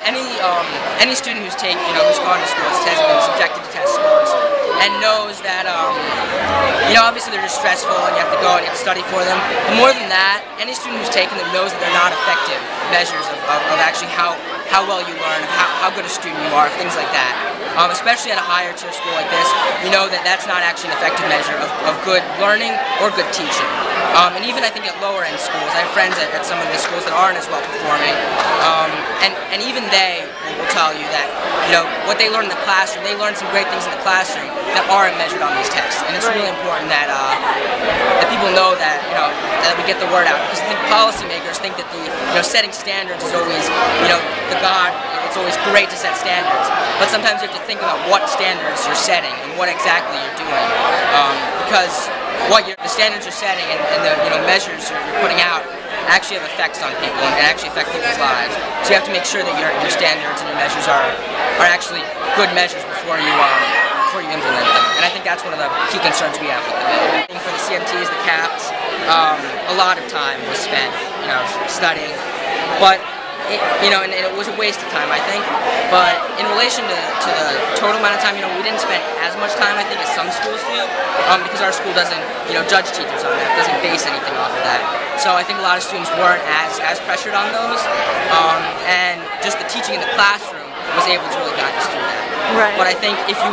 any student who's who's gone to schools has been subjected to test scores and knows that obviously they're just stressful and you have to go and you have to study for them. But more than that, any student who's taken them knows that they're not effective measures of actually how well you learn, how good a student you are, things like that. Especially at a higher tier school like this, we know that that's not actually an effective measure of good learning or good teaching. And even I think at lower end schools, I have friends at some of the schools that aren't as well performing, and even they will tell you that what they learn in the classroom, they learn some great things in the classroom that aren't measured on these tests. And it's really important that people know that that we get the word out, because I think policymakers think that the setting standards is always the god. It's always great to set standards, but sometimes you have to think about what standards you're setting and what exactly you're doing, because the standards you're setting and the measures you're putting out actually have effects on people and actually affect people's lives. So you have to make sure that your standards and your measures are actually good measures before you implement them. And I think that's one of the key concerns we have with the bill. I think for the CMTs, the CAPs, a lot of time was spent studying, but and it was a waste of time, I think. But in relation to the total amount of time, we didn't spend as much time, I think, as some schools do, because our school doesn't, judge teachers on that, doesn't base anything off of that. So I think a lot of students weren't as pressured on those, and just the teaching in the classroom was able to really guide us through that. Right. But I think if you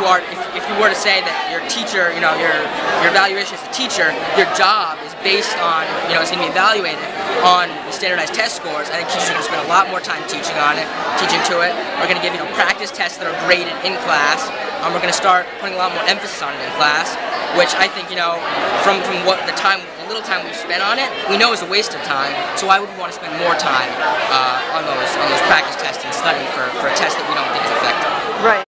were to say that your teacher, your evaluation as a teacher, your job is based on, it's going to be evaluated on the standardized test scores, I think teachers are going to spend a lot more time teaching on it, teaching to it. We're going to give practice tests that are graded in class. We're going to start putting a lot more emphasis on it in class, which I think from the little time we've spent on it, we know is a waste of time. So why would we want to spend more time on those practice tests and studying for